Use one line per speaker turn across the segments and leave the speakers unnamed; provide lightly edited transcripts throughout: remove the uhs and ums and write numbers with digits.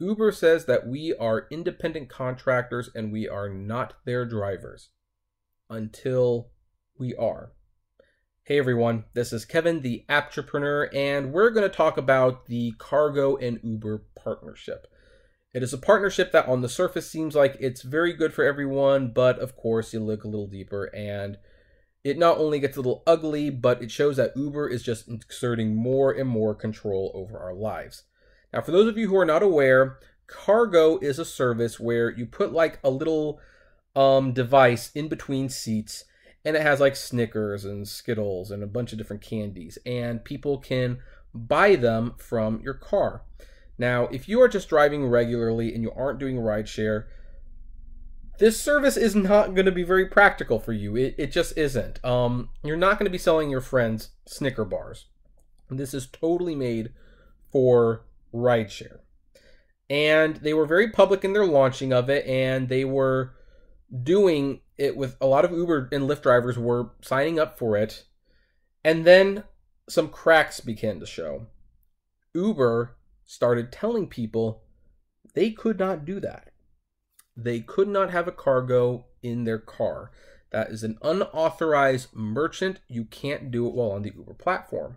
Uber says that we are independent contractors and we are not their drivers until we are. Hey everyone, this is Kevin, the Apptrepreneur, and we're going to talk about the Cargo and Uber partnership. It is a partnership that on the surface seems like it's very good for everyone, but of course you look a little deeper and it not only gets a little ugly, but it shows that Uber is just exerting more and more control over our lives. Now, for those of you who are not aware, Cargo is a service where you put like a little device in between seats, and it has like Snickers and Skittles and a bunch of different candies, and people can buy them from your car. Now, if you are just driving regularly and you aren't doing rideshare, this service is not going to be very practical for you. It just isn't. You're not going to be selling your friends Snicker bars. This is totally made for rideshare. And they were very public in their launching of it, and they were doing it with a lot of Uber and Lyft drivers were signing up for it. And then some cracks began to show. Uber started telling people they could not do that. They could not have a cargo in their car. That is an unauthorized merchant. You can't do it while on the Uber platform.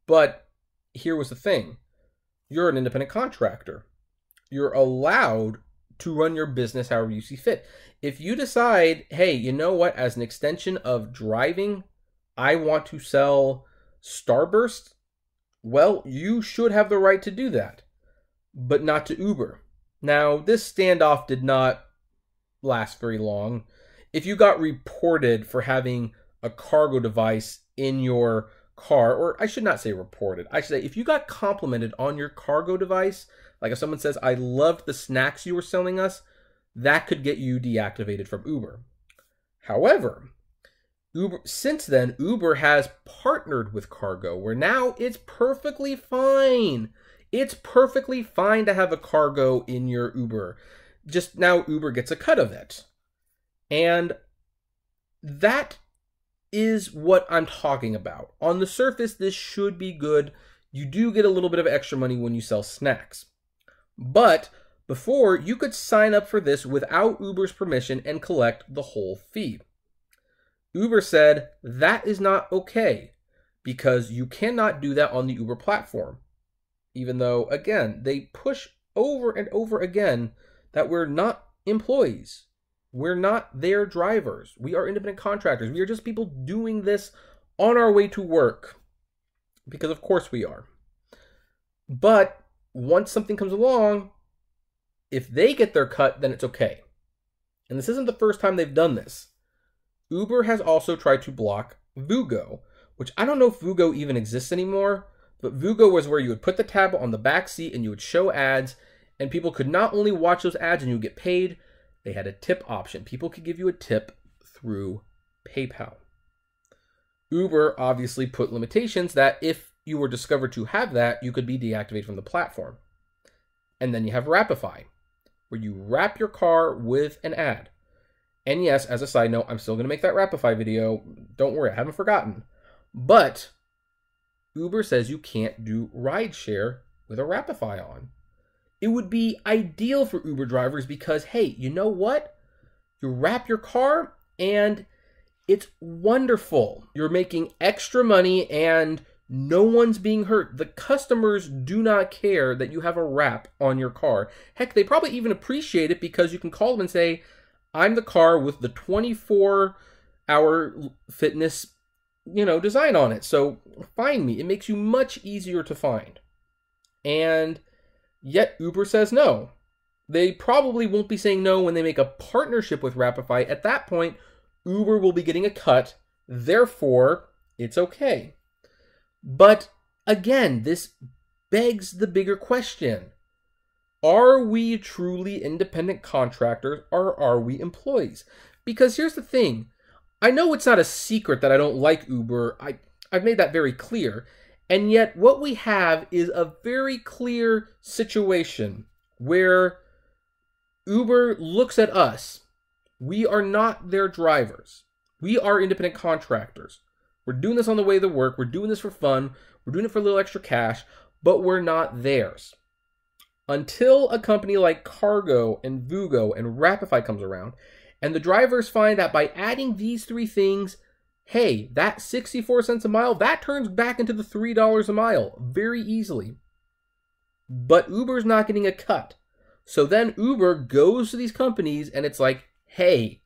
But here was the thing. You're an independent contractor. You're allowed to run your business however you see fit. If you decide, hey, you know what, as an extension of driving, I want to sell Starburst, well, you should have the right to do that, but not to Uber. Now, this standoff did not last very long. If you got reported for having a cargo device in your car, or I should not say reported, I should say if you got complimented on your cargo device, like if someone says, I loved the snacks you were selling us, that could get you deactivated from Uber. However, since then, Uber has partnered with Cargo, where now it's perfectly fine. It's perfectly fine to have a cargo in your Uber. Just now Uber gets a cut of it. And that is what I'm talking about. On the surface, this should be good. You do get a little bit of extra money when you sell snacks. But before, you could sign up for this without Uber's permission and collect the whole fee. Uber said that is not okay because you cannot do that on the Uber platform. Even though, again, they push over and over again that we're not employees. We're not their drivers. We are independent contractors. We are just people doing this on our way to work. Because of course we are. But once something comes along, if they get their cut, then it's okay. And this isn't the first time they've done this. Uber has also tried to block Vugo, which I don't know if Vugo even exists anymore, but Vugo was where you would put the tab on the back seat and you would show ads, and people could not only watch those ads and you would get paid, they had a tip option. People could give you a tip through PayPal. Uber obviously put limitations that if you were discovered to have that, you could be deactivated from the platform. And then you have Rapify, where you wrap your car with an ad. And yes, as a side note, I'm still going to make that Rapify video. Don't worry, I haven't forgotten. But Uber says you can't do rideshare with a Rapify on. It would be ideal for Uber drivers because, hey, you know what? You wrap your car and it's wonderful. You're making extra money and no one's being hurt. The customers do not care that you have a wrap on your car. Heck, they probably even appreciate it because you can call them and say, I'm the car with the 24-hour fitness, design on it. So find me. It makes you much easier to find. And yet Uber says no. They probably won't be saying no when they make a partnership with Rapify. At that point, Uber will be getting a cut. Therefore, it's okay. But again, this begs the bigger question. Are we truly independent contractors or are we employees? Because here's the thing. I know it's not a secret that I don't like Uber. I've made that very clear. And yet what we have is a very clear situation where Uber looks at us. We are not their drivers. We are independent contractors. We're doing this on the way to work. We're doing this for fun. We're doing it for a little extra cash, but we're not theirs. until a company like Cargo and Vugo and Rapify comes around, and the drivers find that by adding these three things, hey, that 64 cents a mile, that turns back into the $3 a mile very easily. But Uber's not getting a cut. So then Uber goes to these companies and it's like, hey,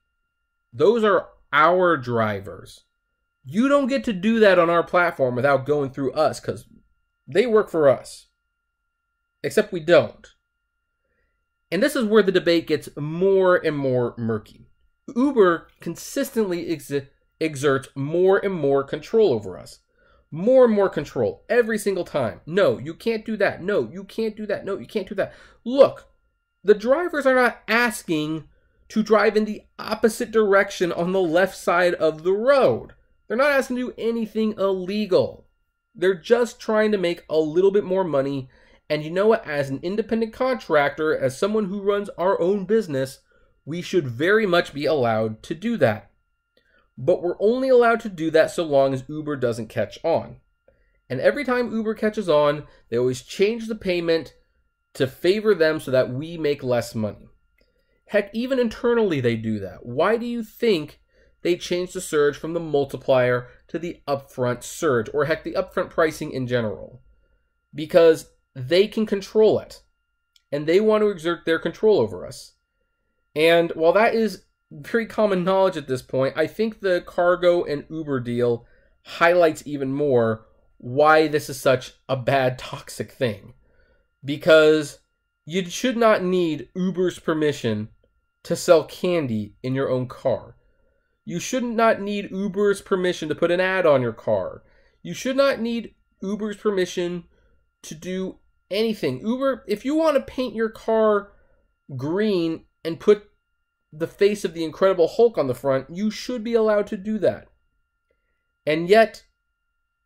those are our drivers. You don't get to do that on our platform without going through us because they work for us. Except we don't. And this is where the debate gets more and more murky. Uber consistently exerts more and more control over us. More and more control every single time. No, you can't do that. No, you can't do that. No, you can't do that. Look, the drivers are not asking to drive in the opposite direction on the left side of the road. They're not asking to do anything illegal. They're just trying to make a little bit more money. And you know what? As an independent contractor, as someone who runs our own business, we should very much be allowed to do that. But we're only allowed to do that so long as Uber doesn't catch on. And every time Uber catches on, they always change the payment to favor them so that we make less money. Heck, even internally they do that. Why do you think they changed the surge from the multiplier to the upfront surge, or heck, the upfront pricing in general? Because they can control it, and they want to exert their control over us. And while that is very common knowledge at this point, I think the Cargo and Uber deal highlights even more why this is such a bad, toxic thing. Because you should not need Uber's permission to sell candy in your own car. You should not need Uber's permission to put an ad on your car. You should not need Uber's permission to do anything. Uber, if you want to paint your car green and put the face of the Incredible Hulk on the front, you should be allowed to do that. And yet,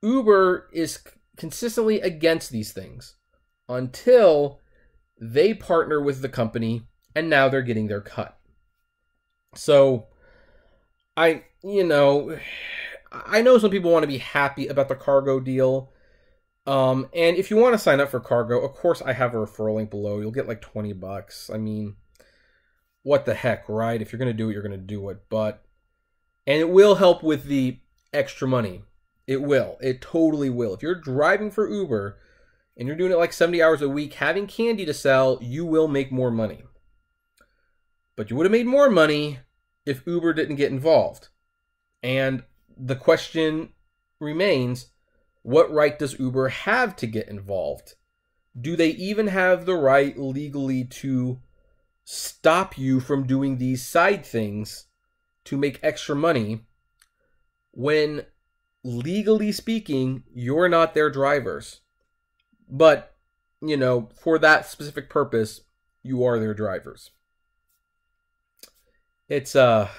Uber is consistently against these things until they partner with the company and now they're getting their cut. So, I know some people want to be happy about the Cargo deal. And if you want to sign up for Cargo, of course I have a referral link below. You'll get like $20. I mean, what the heck, right? If you're going to do it, you're going to do it. And it will help with the extra money. It will. It totally will. If you're driving for Uber and you're doing it like 70 hours a week, having candy to sell, you will make more money. But you would have made more money if Uber didn't get involved. And the question remains, what right does Uber have to get involved? Do they even have the right legally to stop you from doing these side things to make extra money when, legally speaking, you're not their drivers? But, for that specific purpose, you are their drivers. It's a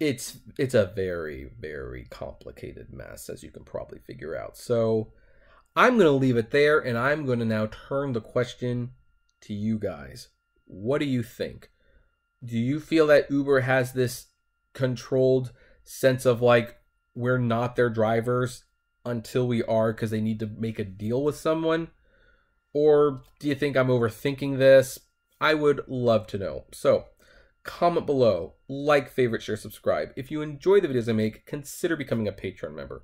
very, very complicated mess, as you can probably figure out. So I'm going to leave it there, and I'm going to now turn the question to you guys. What do you think? Do you feel that Uber has this controlled sense of like, we're not their drivers until we are because they need to make a deal with someone? Or do you think I'm overthinking this? I would love to know. So comment below, like, favorite, share, subscribe. If you enjoy the videos I make, consider becoming a Patreon member.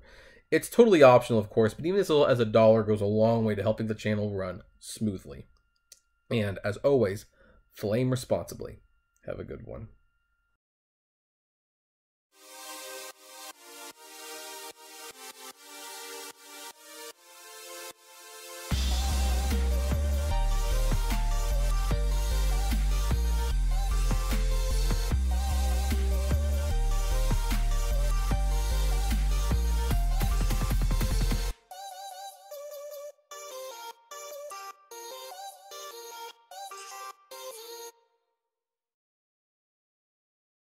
It's totally optional, of course, but even as little as $1 goes a long way to helping the channel run smoothly. And as always, flame responsibly. Have a good one.